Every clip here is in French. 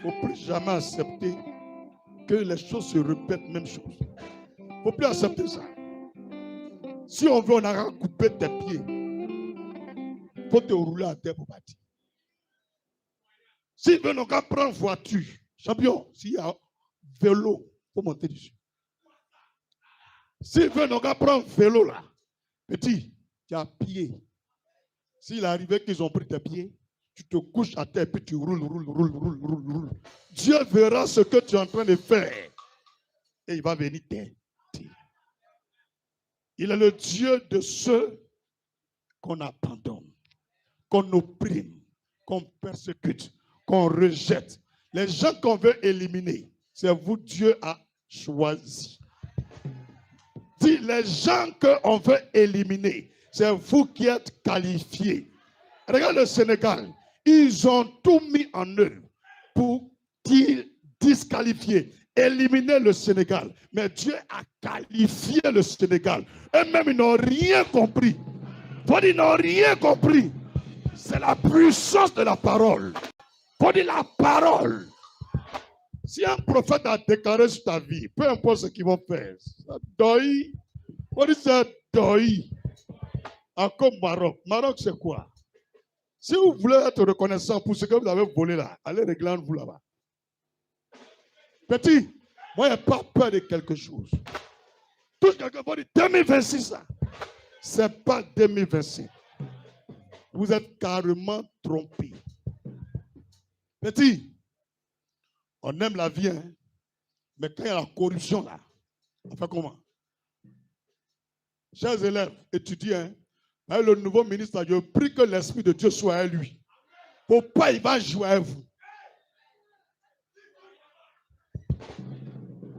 Il ne faut plus jamais accepter que les choses se répètent, même chose. Il ne faut plus accepter ça. Si on veut, on a coupé tes pieds. Il faut te rouler à terre pour bâtir. S'il veut, on a prendre voiture. Champion, s'il y a vélo, il faut monter dessus. S'il veut, on a prendre vélo là. Petit, tu as pied. S'il arrivait qu'ils ont pris tes pieds, tu te couches à terre, puis tu roules. Dieu verra ce que tu es en train de faire. Et il va venir t'aider. Il est le Dieu de ceux qu'on abandonne, qu'on opprime, qu'on persécute, qu'on rejette. Les gens qu'on veut éliminer, c'est vous, Dieu a choisi. Dis, les gens qu'on veut éliminer, c'est vous qui êtes qualifiés. Regarde le Sénégal. Ils ont tout mis en œuvre pour disqualifier, éliminer le Sénégal. Mais Dieu a qualifié le Sénégal. Eux-mêmes, ils n'ont rien compris. Ils n'ont rien compris. C'est la puissance de la parole. La parole. Si un prophète a déclaré sur ta vie, peu importe ce qu'ils vont faire, ça doit. Ça doit. Encore Maroc. Maroc, c'est quoi? Si vous voulez être reconnaissant pour ce que vous avez volé là, allez régler vous là-bas. Petit, moi, je n'ai pas peur de quelque chose. Tout quelqu'un va dire 2026, là. Ce n'est pas 2025. Vous êtes carrément trompé. Petit, on aime la vie, hein? Mais quand il y a la corruption là, on fait comment? Chers élèves, étudiants, le nouveau ministre, je prie que l'Esprit de Dieu soit à lui. Pour pas, il va jouer à vous.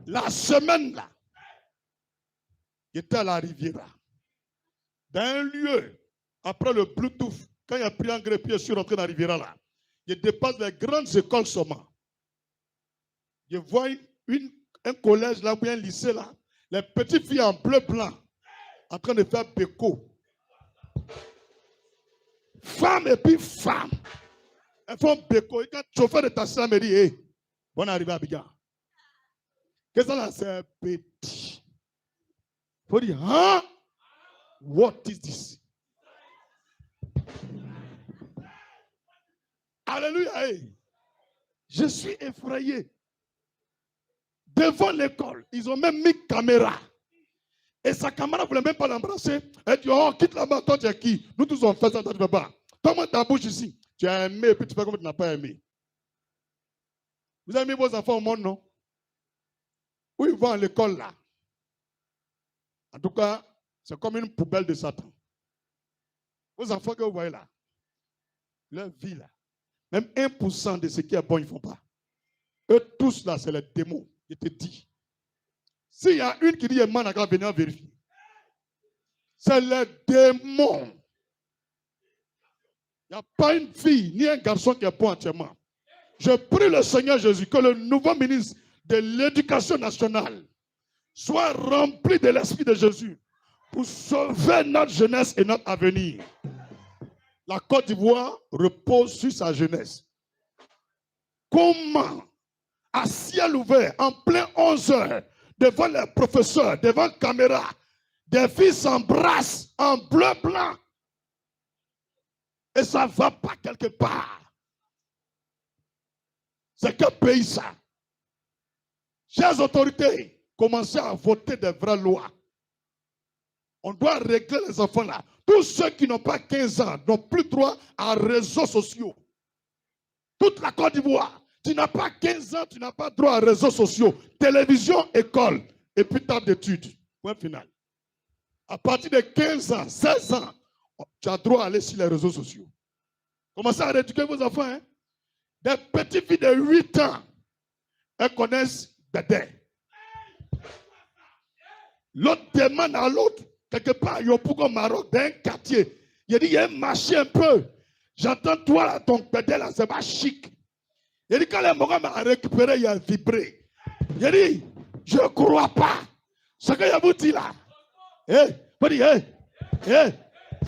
La semaine là, j'étais à la Riviera. Dans un lieu, après le Bluetooth, quand il a pris un gré pied, je suis rentré dans la Riviera là. Je dépasse les grandes écoles seulement. Je vois un collège là, ou un lycée là, les petites filles en bleu blanc, en train de faire béco. Femmes et puis femmes. Elles font béco. Et quand le chauffeur de taxi me dit, hey, bon arrivée à Abidjan. Qu'est-ce que ça c'est petit? Il faut dire, hein? What is this? Alléluia. Hey. Je suis effrayé. Devant l'école, ils ont même mis caméra. Et sa caméra ne voulait même pas l'embrasser. Elle dit, oh, quitte là-bas, toi tu es qui? Nous tous on fait ça, toi tu ne peux pas. Toi, ta bouche ici. Tu as aimé, puis tu fais comme tu n'as pas aimé. Vous avez mis vos enfants au monde, non? Où ils vont à l'école là? En tout cas, c'est comme une poubelle de Satan. Vos enfants que vous voyez là, leur vie là, même 1% de ce qui est bon, ils ne font pas. Eux tous là, c'est les démons. Je te dis. S'il y a une qui dit, man, à venir vérifier. C'est les démons. Il n'y a pas une fille ni un garçon qui est bon entièrement. Je prie le Seigneur Jésus que le nouveau ministre de l'Éducation nationale soit rempli de l'Esprit de Jésus pour sauver notre jeunesse et notre avenir. La Côte d'Ivoire repose sur sa jeunesse. Comment, à ciel ouvert, en plein 11 heures, devant les professeurs, devant la caméra, des filles s'embrassent en bleu blanc. Et ça ne va pas quelque part. C'est quel pays ça? Chers autorités, commencez à voter des vraies lois. On doit régler les enfants là. Tous ceux qui n'ont pas 15 ans n'ont plus droit à réseaux sociaux. Toute la Côte d'Ivoire, tu n'as pas 15 ans, tu n'as pas droit à réseaux sociaux. Télévision, école, et puis table d'études. Point final. À partir de 15 ans, 16 ans, tu as droit à aller sur les réseaux sociaux. Commencez à rééduquer vos enfants. Hein? Des petites filles de 8 ans, elles connaissent Bédé. L'autre demande à l'autre, quelque part, au Maroc, dans un quartier. Il dit, il y a un marché un peu. J'entends toi, là, ton Bédé, là, c'est pas chic. Il dit, quand les morts m'a récupéré, il a vibré. Il dit, je ne crois pas. Ce que je vous dis là.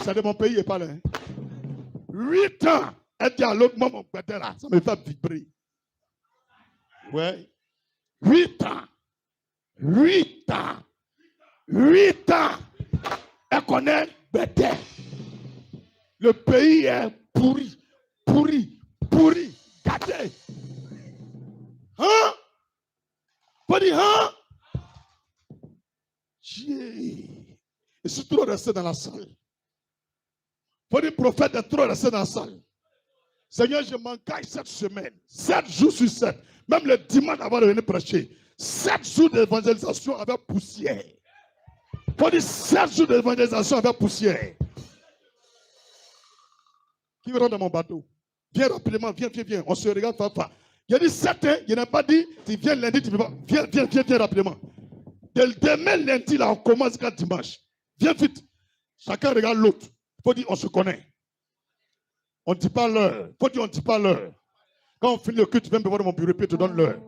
C'est de mon pays, et pas là. 8 ans, elle dit à l'autre, moi, mon Bédé, là, ça me fait vibrer. Ouais. 8 ans. 8 ans. 8 ans. Elle connaît Bethel. Le pays est pourri. Pourri. Pourri. Gâté. Hein? Faut dire, hein? Et si trop resté dans la salle. Faut dire, prophète est trop resté dans la salle. Seigneur, je m'engage cette semaine. 7 jours sur 7. Même le dimanche avant de venir prêcher. 7 jours d'évangélisation avec poussière. Faut dire 7 jours d'évangélisation avec poussière. Qui rentre dans mon bateau? Viens rapidement, viens. On se regarde, papa. Il a dit 7 ans, il n'a pas dit, tu viens lundi, tu peux pas. Viens rapidement. Demain lundi, là, on commence jusqu'à dimanche. Viens vite. Chacun regarde l'autre. Il faut dire, on se connaît. On ne dit pas l'heure. Il faut dire, on ne dit pas l'heure. Quand on finit le culte, tu viens me voir dans mon bureau, puis je te donne l'heure.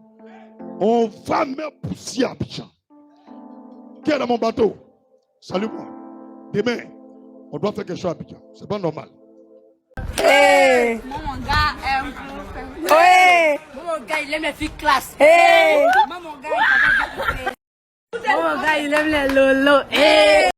On va mettre poussière à Abidjan. Qui est dans mon bateau? Salut-moi. Demain, on doit faire quelque chose à Abidjan. C'est pas normal. Hey. Mon gars est un peu. Hey. Mon gars, il aime les filles classe. Hey. Mon gars, il aime il aime les lolos. Hey.